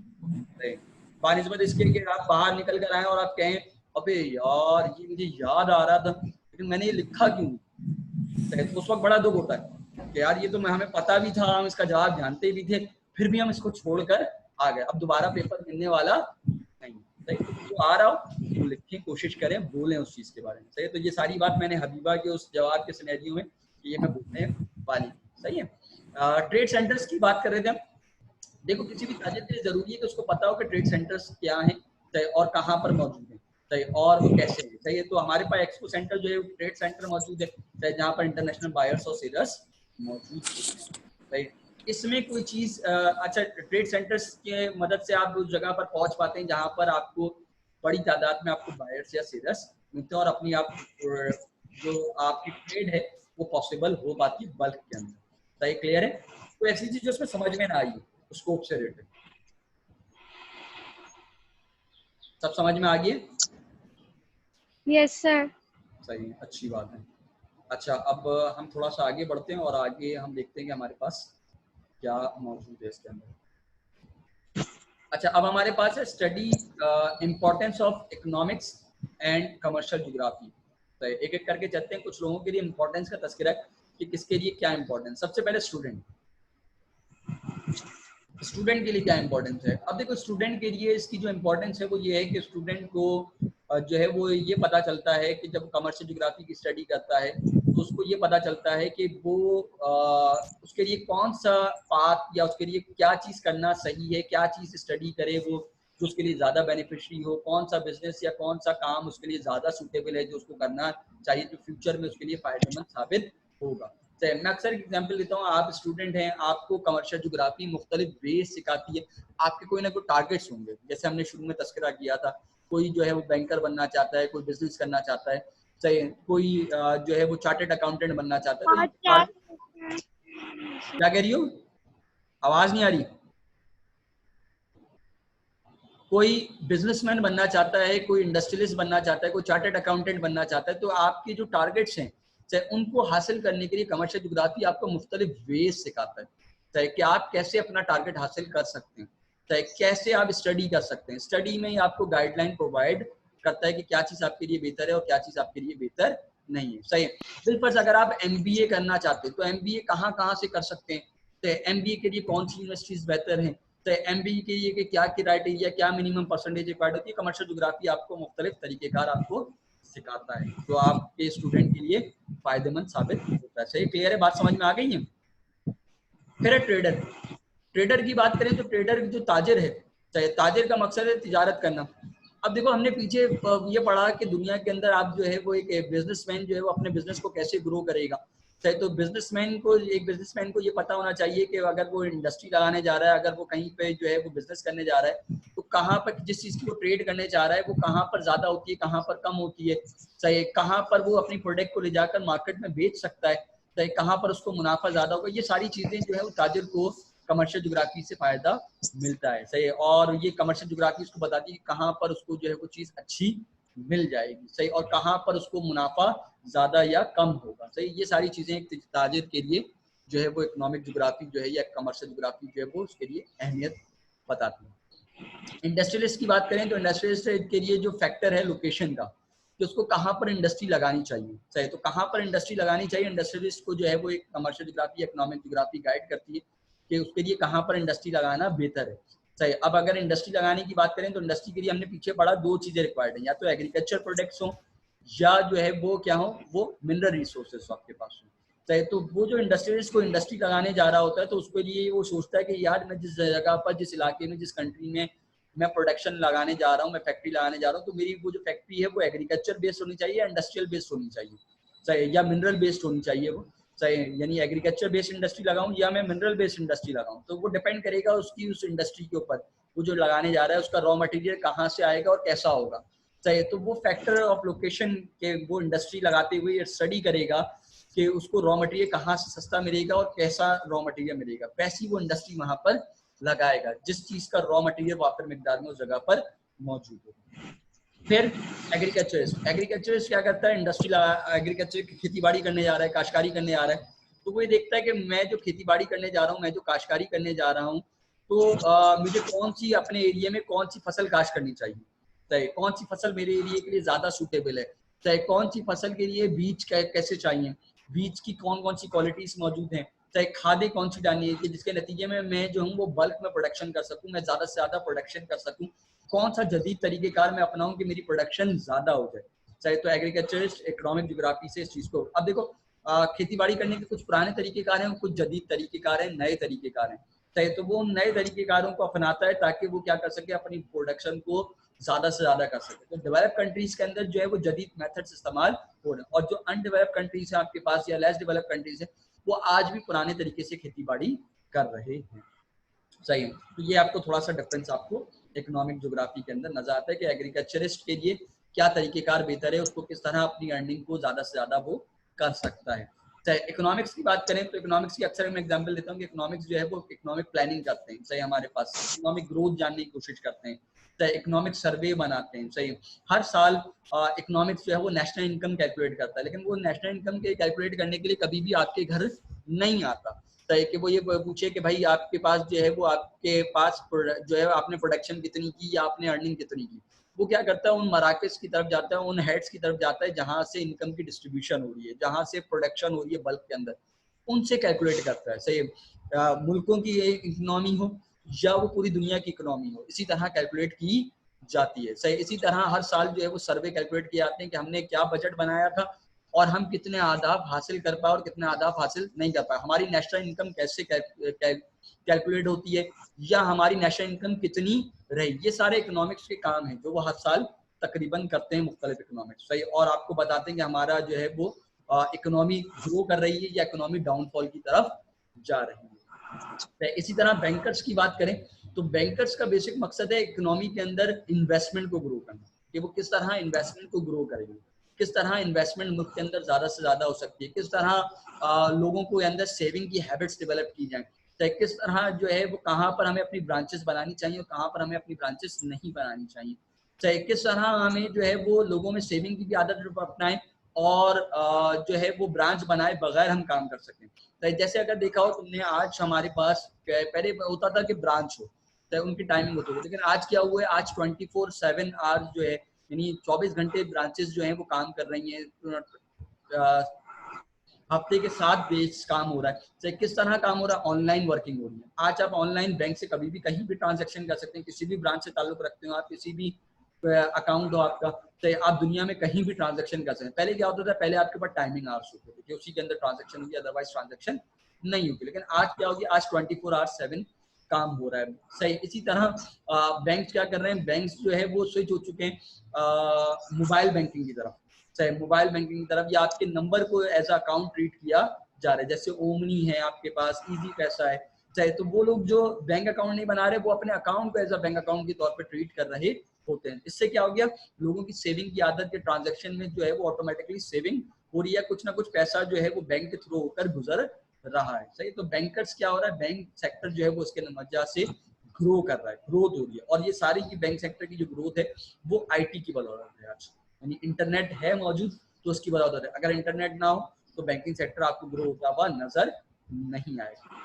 बानिस्बत इसके कि आप बाहर निकल कर आए और आप कहें अबे यार ये मुझे याद आ रहा था लेकिन मैंने ये लिखा क्यों, तो उस वक्त बड़ा दुख होता है कि यार ये तो हमें पता भी था, हम इसका जवाब जानते भी थे, फिर भी हम इसको छोड़कर आ गए, अब दोबारा पेपर मिलने वाला नहीं। सही, तो जो आ रहा हो वो लिखने की कोशिश करें, बोलें उस चीज के बारे में। सही, तो ये सारी बात मैंने हबीबा के उस जवाब के सिनेरियो में ये मैं बोलने वाली। सही है। ट्रेड सेंटर्स की बात कर रहे थे हम। देखो किसी भी ताजिर के लिए जरूरी है कि उसको पता हो कि ट्रेड सेंटर्स क्या हैं और कहाँ पर मौजूद है, सही, और वो कैसे है। सही है, तो हमारे पास एक्सपो सेंटर जो है ट्रेड सेंटर मौजूद है, सही, जहाँ पर इंटरनेशनल बायर्स और सेलर्स मौजूद हैं। सही, इसमें कोई चीज अच्छा, ट्रेड सेंटर्स के मदद से आप उस जगह पर पहुंच पाते हैं जहां पर आपको बड़ी तादाद में आपको बायर्स या सेलर्स मिलते हैं और अपनी आप जो आपकी ट्रेड है वो पॉसिबल हो पाती है बल्क के अंदर। सही, क्लियर है। कोई ऐसी चीज जो उसमें समझ में ना आई स्कोप से रिलेटेड, सब समझ में आ गई? Yes sir. सही, अच्छी बात है। अच्छा, अब हम थोड़ा सा आगे बढ़ते हैं और आगे हम देखते हैं कि हमारे पास क्या मौजूद है इसके अंदर। अच्छा, अब हमारे पास है study importance of economics and commercial geography. तो एक एक करके चलते हैं। कुछ लोगों के लिए इम्पोर्टेंस का तस्करा है कि किसके लिए क्या इम्पोर्टेंस। सबसे पहले स्टूडेंट के लिए क्या इम्पोर्टेंस है। अब देखो स्टूडेंट के लिए इसकी जो इम्पोर्टेंस है वो ये है कि स्टूडेंट को जो है वो ये पता चलता है कि जब कमर्शियल ज्योग्राफी की स्टडी करता है तो उसको ये पता चलता है कि वो उसके लिए कौन सा पाथ या उसके लिए क्या चीज़ करना सही है, क्या चीज़ स्टडी करे वो जो उसके लिए ज़्यादा बेनिफिशियरी हो, कौन सा बिजनेस या कौन सा काम उसके लिए ज़्यादा सूटेबल है जो उसको करना चाहिए जो फ्यूचर में उसके लिए फायदेमंद साबित होगा। मैं अक्सर एग्जाम्पल देता हूँ, आप स्टूडेंट हैं, आपको कमर्शियल ज्योग्राफी मुख्तलिफ बेस सिखाती है, आपके कोई ना कोई टारगेट्स होंगे, जैसे हमने शुरू में तस्करा किया था, कोई जो है वो बैंकर बनना चाहता है, कोई बिजनेस करना चाहता है, सही, कोई जो है वो चार्टेड अकाउंटेंट बनना चाहता है। तो क्या कह रही हो, आवाज नहीं आ रही? कोई बिजनेसमैन बनना चाहता है, कोई इंडस्ट्रियलिस्ट बनना चाहता है, कोई चार्टेड अकाउंटेंट बनना चाहता है, तो आपके जो टारगेट्स हैं चाहे उनको हासिल करने के लिए कमर्शियल ज्योग्राफी आपको मुख्तलिफ वेज सिखाता है, चाहे कि आप कैसे अपना टारगेट हासिल कर सकते हैं, चाहे कैसे आप स्टडी कर सकते हैं। स्टडी में ही आपको गाइडलाइन प्रोवाइड करता है कि क्या चीज़ आपके लिए बेहतर है और क्या चीज़ आपके लिए बेहतर नहीं है। सही है। बिल्कुल, अगर आप MBA करना चाहते हैं तो MBA कहाँ से कर सकते हैं, तो MBA के लिए कौन सी यूनिवर्सिटीज बेहतर हैं, तो MBA के लिए कि क्या क्राइटेरिया, क्या मिनिमम परसेंटेज रिक्वायर्ड होती है, कमर्शियल ज्योग्राफी आपको मुख्तलिफ तरीकेकार आपको सिखाता है जो आपके स्टूडेंट के लिए फायदेमंद साबित होता है। सही, क्लियर है, बात समझ में आ गई है। फिर ट्रेडर की बात करें तो ट्रेडर जो ताजिर है, चाहे ताजिर का मकसद है तिजारत करना। अब देखो हमने पीछे ये पढ़ा कि दुनिया के अंदर आप जो है वो एक बिजनेसमैन जो है वो अपने बिजनेस को कैसे ग्रो करेगा। चाहे तो बिजनेसमैन को ये पता होना चाहिए कि अगर वो इंडस्ट्री लगाने जा रहा है, अगर वो कहीं पे जो है वो बिजनेस करने जा रहा है तो कहाँ पर जिस चीज़ की वो ट्रेड करने जा रहा है वो कहाँ पर ज़्यादा होती है, कहाँ पर कम होती है, चाहे कहाँ पर वो अपनी प्रोडक्ट को ले जाकर मार्केट में बेच सकता है, चाहे कहाँ पर उसको मुनाफा ज़्यादा होगा। ये सारी चीज़ें जो है वो ताजिर को कमर्शियल ज्योग्राफी से फायदा मिलता है। सही, और ये कमर्शियल ज्योग्राफी उसको बताती है कि कहाँ पर उसको जो है वो चीज़ अच्छी मिल जाएगी, सही, और कहाँ पर उसको मुनाफा ज्यादा या कम होगा। सही, ये सारी चीजें एक ताजिर के लिए जो है वो इकोनॉमिक ज्योग्राफी जो है या कमर्शियल ज्योग्राफी जो है वो उसके लिए अहमियत बताती है। इंडस्ट्रियलिस्ट की बात करें तो इंडस्ट्रियलिस्ट के लिए जो फैक्टर है लोकेशन का, कि उसको कहाँ पर इंडस्ट्री लगानी चाहिए, सही, तो कहाँ पर इंडस्ट्री लगानी चाहिए इंडस्ट्रियलिस्ट को जो है वो एक commercial geography economic geography guide करती है कि उसके लिए कहाँ पर इंडस्ट्री लगाना बेहतर है। सही, अब अगर इंडस्ट्री लगाने की बात करें तो इंडस्ट्री के लिए हमने पीछे पढ़ा दो चीजें रिक्वायर्ड है, या तो एग्रीकल्चर प्रोडक्ट्स हो या जो है वो क्या हो वो मिनरल रिसोर्सेज आपके पास हो। चाहे तो वो जो इंडस्ट्रियलिस्ट को इंडस्ट्री लगाने जा रहा होता है तो उसके लिए वो सोचता है कि यार मैं जिस जगह पर, जिस इलाके में, जिस कंट्री में मैं प्रोडक्शन लगाने जा रहा हूँ, मैं फैक्ट्री लगाने जा रहा हूँ, तो मेरी वो जो फैक्ट्री है वो एग्रीकल्चर बेस्ड होनी चाहिए या इंडस्ट्रियल बेस्ड होनी चाहिए, चाहे या मिनरल बेस्ड होनी चाहिए वो, चाहे यानी एग्रीकल्चर बेस्ड इंडस्ट्री लगाऊं या मैं मिनरल बेस्ड इंडस्ट्री लगाऊं, तो वो डिपेंड करेगा उसकी उस इंडस्ट्री के ऊपर, वो जो लगाने जा रहा है उसका रॉ मटेरियल कहाँ से आएगा और कैसा होगा। चाहे तो वो फैक्टर ऑफ लोकेशन के वो इंडस्ट्री लगाते हुए स्टडी करेगा कि उसको रॉ मटेरियल कहाँ से सस्ता मिलेगा और कैसा रॉ मटेरियल मिलेगा, वैसी वो इंडस्ट्री वहां पर लगाएगा जिस चीज का रॉ मटेरियल वापर मिकदार में उस जगह पर मौजूद हो। फिर एग्रीकल्चरिस्ट क्या करता है, इंडस्ट्रियल एग्रीकल्चर, खेती बाड़ी करने जा रहा है, काश्तकारी करने जा रहा है। तो वो ये देखता है कि मैं जो खेती बाड़ी करने जा रहा हूँ, मैं जो काश्तकारी करने जा रहा हूँ, तो मुझे कौन सी अपने एरिया में कौन सी फसल काश्त करनी चाहिए, चाहे कौन सी फसल मेरे एरिया के लिए ज्यादा सूटेबल है, चाहे कौन सी फसल के लिए बीज कैसे चाहिए, बीज की कौन कौन सी क्वालिटीज मौजूद हैं, चाहे खादें कौन सी डालनी है कि जिसके नतीजे में मैं जो हूँ वो बल्क में प्रोडक्शन कर सकूँ, मैं ज्यादा से ज्यादा प्रोडक्शन कर सकूँ, कौन सा जदीद तरीकेकार मैं अपनाऊं कि मेरी प्रोडक्शन ज्यादा हो जाए। चाहे तो एग्रीकल्चरिस्ट इकोनॉमिक ज्योग्राफी से इस चीज को, अब देखो खेती बाड़ी करने के कुछ पुराने तरीकेकार हैं, कुछ जदीद तरीकेकार हैं, नए तरीकेकार हैं। चाहे तो वो नए तरीकेकारों को अपनाता है ताकि वो क्या कर सके, अपनी प्रोडक्शन को ज्यादा से ज्यादा कर सके। तो डेवलप कंट्रीज के अंदर जो है वो जदीद मेथड्स इस्तेमाल हो रहे हैं, और जो अनडेवलप कंट्रीज है आपके पास या लेस डेवलप कंट्रीज है, वो आज भी पुराने तरीके से खेती बाड़ी कर रहे हैं। सही है। तो ये आपको थोड़ा सा डिफरेंस आपको इकोनॉमिक ज्योग्राफी के अंदर नजर आता है कि एग्रीकल्चरिस्ट के लिए क्या तरीकेकार बेहतर है, उसको किस तरह अपनी अर्निंग को ज्यादा से ज्यादा वो कर सकता है। चाहे इकोनॉमिक्स की बात करें तो इकोनॉमिक्स की अक्सर मैं एग्जांपल देता हूँ कि इकोनॉमिक्स जो है वो इकोनॉमिक प्लानिंग करते हैं, सही, हमारे पास इकोनॉमिक ग्रोथ जानने की कोशिश करते हैं, चाहे इकोनॉमिक सर्वे बनाते हैं, सही। हर साल इकोनॉमिक्स जो है वो नेशनल इनकम कैलकुलेट करता है, लेकिन वो नेशनल इनकम के कैलकुलेट करने के लिए कभी भी आपके घर नहीं आता, है कि वो ये पूछे कि भाई आपके पास जो है वो आपके पास जो है आपने प्रोडक्शन कितनी की या आपने अर्निंग कितनी की। वो क्या करता है, उन मराकज की तरफ जाता है, उन हेड्स की तरफ जाता है जहां से इनकम की डिस्ट्रीब्यूशन हो रही है, जहां से प्रोडक्शन हो रही है बल्क के अंदर, उनसे कैलकुलेट करता है। सही, मुल्कों की इकोनॉमी हो या वो पूरी दुनिया की इकोनॉमी हो, इसी तरह कैलकुलेट की जाती है। सही, इसी तरह हर साल जो है वो सर्वे कैलकुलेट किए जाते हैं कि हमने क्या बजट बनाया था और हम कितने आदाब हासिल कर पाए और कितने आदाब हासिल नहीं कर पाए, हमारी नेशनल इनकम कैसे कैलकुलेट होती है या हमारी नेशनल इनकम कितनी रही। ये सारे इकोनॉमिक्स के काम हैं जो वो हर साल तकरीबन करते हैं मुख्तलिफ इकोनॉमिक्स। सही, और आपको बताते हैं कि हमारा जो है वो इकोनॉमी ग्रो कर रही है या इकोनॉमी डाउनफॉल की तरफ जा रही है। इसी तरह बैंकर्स की बात करें तो बैंकर्स का बेसिक मकसद है इकोनॉमी के अंदर इन्वेस्टमेंट को ग्रो करना, कि वो किस तरह इन्वेस्टमेंट को ग्रो करेंगे, किस तरह इन्वेस्टमेंट मुल्क के अंदर ज्यादा से ज्यादा हो सकती है, किस तरह लोगों को अंदर सेविंग की हैबिट्स डेवलप की जाए, तो किस तरह जो है वो कहाँ पर हमें अपनी ब्रांचेस बनानी चाहिए और कहाँ पर हमें अपनी ब्रांचेस नहीं बनानी चाहिए, चाहे किस तरह हमें जो है वो लोगों में सेविंग की भी आदत अपनाएं और जो है वो ब्रांच बनाए बगैर हम काम कर सकें। तो जैसे अगर देखा हो तुमने, आज हमारे पास पहले होता था कि ब्रांच हो तो उनकी टाइमिंग होती थी, लेकिन आज क्या हुआ है, आज 24/7 आवर्स जो है यानी 24 घंटे ब्रांचेस जो हैं वो काम कर रही हैं, हफ्ते के 7 डेज काम हो रहा है। चाहे किस तरह काम हो रहा है, ऑनलाइन वर्किंग हो रही है। आज आप ऑनलाइन बैंक से कभी भी कहीं भी ट्रांजैक्शन कर सकते हैं, किसी भी ब्रांच से ताल्लुक रखते हो आप, किसी भी अकाउंट हो आपका, चाहे आप दुनिया में कहीं भी ट्रांजैक्शन कर सकते हैं। पहले क्या होता था, पहले आपके पास टाइमिंग आवर्स होते थे कि उसी के अंदर ट्रांजैक्शन होगी, अदरवाइज ट्रांजैक्शन नहीं होगी, लेकिन आज क्या होगी, आज 24/7 काम हो रहा है। सही, इसी तरह बैंक क्या कर रहे हैं, बैंक जो है वो स्विच हो चुके हैं मोबाइल बैंकिंग की तरफ, चाहे मोबाइल बैंकिंग की तरफ, या आपके नंबर को एज अकाउंट ट्रीट किया जा रहा है। जैसे ओमनी है आपके पास, इजी पैसा है, चाहे तो वो लोग जो बैंक अकाउंट नहीं बना रहे वो अपने अकाउंट को एज अ बैंक अकाउंट के तौर पर ट्रीट कर रहे होते हैं। इससे क्या हो गया, लोगों की सेविंग की आदत के ट्रांजेक्शन में जो है वो ऑटोमेटिकली सेविंग हो रही है, कुछ ना कुछ पैसा जो है वो बैंक के थ्रू होकर गुजर रहा है। सही, तो बैंकर्स क्या हो रहा है, बैंक सेक्टर जो है वो उसके वजह से ग्रो कर रहा है, ग्रोथ हो रही है, और ये सारी की बैंक सेक्टर की जो ग्रोथ है वो आईटी की बदौलत है। आज यानी इंटरनेट है मौजूद तो उसकी बदौलत है, अगर इंटरनेट ना हो तो बैंकिंग सेक्टर आपको ग्रो होता हुआ नजर नहीं आएगा।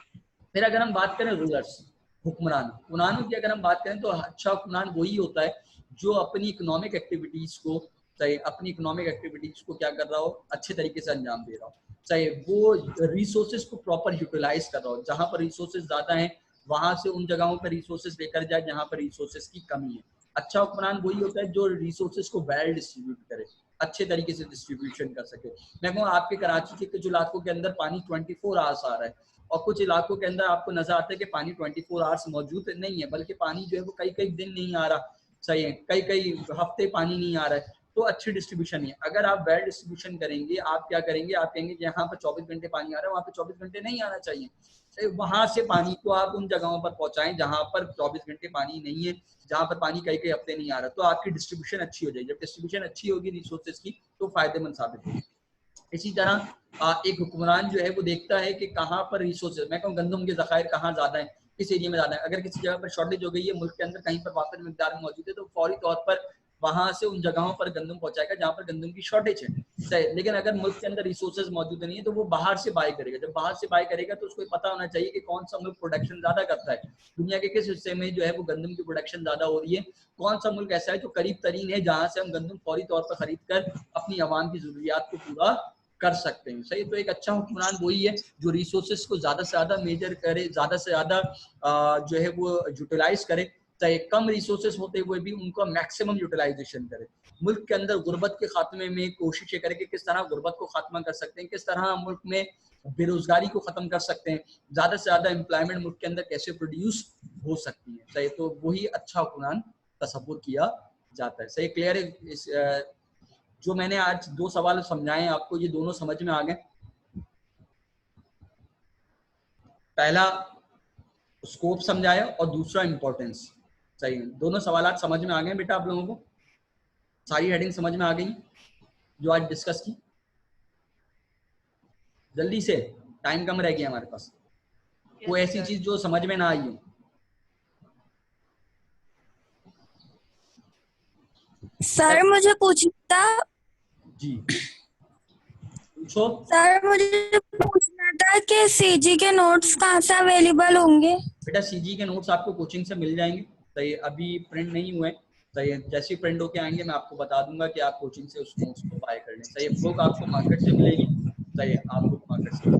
फिर अगर हम बात करें रूलर्स, हुक्मरानों की अगर हम बात करें तो अच्छा हुक्मरान वही होता है जो अपनी इकोनॉमिक एक्टिविटीज को, चाहे अपनी इकोनॉमिक एक्टिविटीज को क्या कर रहा हो, अच्छे तरीके से अंजाम दे रहा हो, चाहे वो रिसोर्सेज को प्रॉपर यूटिलाइज कर रहा हो, जहां पर रिसोर्सेज ज्यादा हैं वहां से उन जगहों पर रिसोर्सेज लेकर जाए जहां पर रिसोर्सेज की कमी है। अच्छा हुक्मरान वही होता है जो रिसोर्सेज को वेल डिस्ट्रीब्यूट करे, अच्छे तरीके से डिस्ट्रीब्यूशन कर सके। मैं कहूँ आपके कराची के कुछ इलाकों के अंदर पानी 24 आवर्स आ रहा है और कुछ इलाकों के अंदर आपको नजर आता है कि पानी 24 आवर्स मौजूद नहीं है, बल्कि पानी जो है वो कई कई दिन नहीं आ रहा, सही है, कई कई हफ्ते पानी नहीं आ रहा है, तो अच्छी डिस्ट्रीब्यूशन है। अगर आप वेल डिस्ट्रीब्यूशन करेंगे, आप क्या करेंगे, आप कहेंगे यहाँ पर 24 घंटे पानी आ रहा है, वहाँ पे 24 घंटे नहीं आना चाहिए, वहां से पानी को आप उन जगहों पर पहुंचाएं जहां पर 24 घंटे पानी नहीं है, जहां पर पानी कई कई हफ्ते नहीं आ रहा, तो आपकी डिस्ट्रीब्यूशन अच्छी हो जाएगी। जब डिस्ट्रीब्यूशन अच्छी होगी रिसोर्सेज की तो फायदेमंद साबित होगी। इसी तरह एक हुक्मरान जो है वो देखता है कि कहाँ पर रिसोर्सेज, मैं कहूँ गंदम के जखायर कहाँ ज्यादा है, किस एरिया में ज्यादा है, अगर किसी जगह पर शॉर्टेज हो गई है मुल्क के अंदर, कहीं पर वापस मिकदार में मौजूद है, तो फौरी तौर पर वहां से उन जगहों पर गंदम पहुंचाएगा जहां पर गंदम की शॉर्टेज है, सही। लेकिन अगर मुल्क के अंदर रिसोर्सेज मौजूद नहीं है तो वो बाहर से बाय करेगा। जब बाहर से बाय करेगा तो उसको पता होना चाहिए कि कौन सा मुल्क प्रोडक्शन ज्यादा करता है, दुनिया के किस हिस्से में जो है वो गंदम की प्रोडक्शन ज्यादा हो रही है, कौन सा मुल्क ऐसा है जो करीब तरीन है जहां से हम गंदम फौरी तौर पर खरीद कर अपनी आवाम की जरूरियात को पूरा कर सकते हैं, सही। तो एक अच्छा हुक्मरान वही है जो रिसोर्सेज को ज्यादा से ज्यादा मेजर करे, ज्यादा से ज्यादा जो है वो यूटिलाइज करे, चाहे कम रिसोर्सेज होते हुए भी उनको मैक्सिमम यूटिलाइजेशन करे। मुल्क के अंदर गुर्बत के खात्मे में कोशिश ये करे कि किस तरह गुर्बत को खात्मा कर सकते हैं, किस तरह मुल्क में बेरोजगारी को खत्म कर सकते हैं, ज्यादा से ज्यादा एम्प्लॉयमेंट मुल्क के अंदर कैसे प्रोड्यूस हो सकती है, सही। तो वही अच्छा हुक्मरान तसव्वुर किया जाता है, सही। क्लियर है? इस जो मैंने आज 2 सवाल समझाए हैं आपको, ये दोनों समझ में आ गए? पहला स्कोप समझाया और दूसरा इंपॉर्टेंस, सही। दोनों सवाल समझ में आ गए बेटा आप लोगों को? सारी हेडिंग समझ में आ गई जो आज डिस्कस की? जल्दी से, टाइम कम रह गया हमारे पास। कोई ऐसी चीज जो समझ में ना आई हो? सर मुझे पूछना था। जी पूछो। सर मुझे पूछना था कि सीजी के नोट्स कहाँ से अवेलेबल होंगे? बेटा सीजी के नोट्स आपको कोचिंग से मिल जाएंगे, सही। अभी प्रिंट नहीं हुए, सही। जैसे ही प्रिंट होके आएंगे मैं आपको बता दूंगा कि आप कोचिंग से उस नोट्स को बाय कर लें, सही। बुक आपको मार्केट से मिलेगी, सही। आप बुक मार्केट से,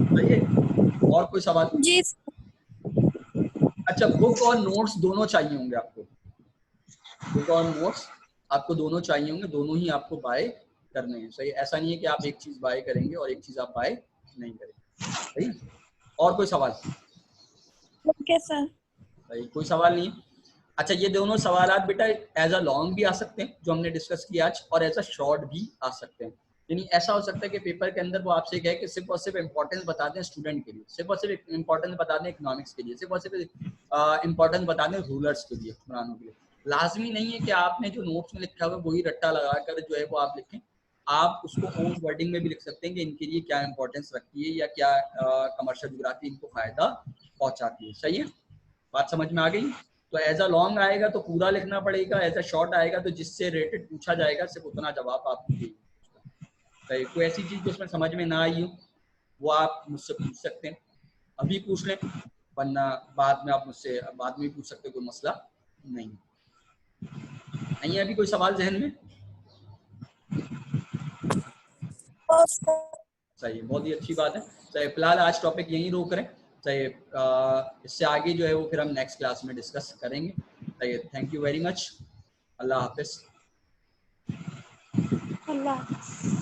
सही है। और कोई सवाल? जी। अच्छा, बुक और नोट्स दोनों चाहिए होंगे आपको, बुक और नोट्स आपको दोनों चाहिए होंगे, दोनों ही आपको बाय करने हैं, सही। ऐसा नहीं है कि आप एक चीज बाय करेंगे और एक चीज आप बाय नहीं करेंगे, सही। और कोई सवाल? Okay sir. सही, कोई सवाल नहीं है? अच्छा, ये दोनों सवालात बेटा एज अ लॉन्ग भी आ सकते हैं जो हमने डिस्कस किया आज, और एज अ शॉर्ट भी आ सकते हैं। यानी ऐसा हो सकता है कि पेपर के अंदर वो आपसे कहे कि सिर्फ और सिर्फ इंपॉर्टेंस बता दें स्टूडेंट के लिए, सिर्फ और सिर्फ इंपॉर्टेंस बता दें इकोनॉमिक्स के लिए, सिर्फ और सिर्फ इंपॉर्टेंस बता दें रूलर्स के लिए, हुक्मरानों के लिए। लाजमी नहीं है कि आपने जो नोट्स में लिखा हुआ है वही रट्टा लगाकर जो है वो आप लिखें। आप उसको ओन वर्डिंग में भी लिख सकते हैं कि इनके लिए क्या इंपॉर्टेंस रखती है या क्या कमर्शियल ज्योग्राफी इनको फायदा पहुंचाती है, सही है। बात समझ में आ गई? तो एज अ लॉन्ग आएगा तो पूरा लिखना पड़ेगा, एज अ शॉर्ट आएगा तो जिससे रेटेड पूछा जाएगा सिर्फ उतना जवाब आप दीजिए। कोई ऐसी चीज जो उसमें समझ में ना आई हो वो आप मुझसे पूछ सकते हैं, अभी पूछ लें, वरना बाद में आप मुझसे बाद में पूछ सकते, कोई मसला नहीं नहीं है। अभी कोई सवाल जहन में? सही, बहुत ही अच्छी बात है। सही, फिलहाल आज टॉपिक यहीं रोक रहे हैं, सही। इससे आगे जो है वो फिर हम नेक्स्ट क्लास में डिस्कस करेंगे, सही। Thank you very much. Allah Hafiz. Allah.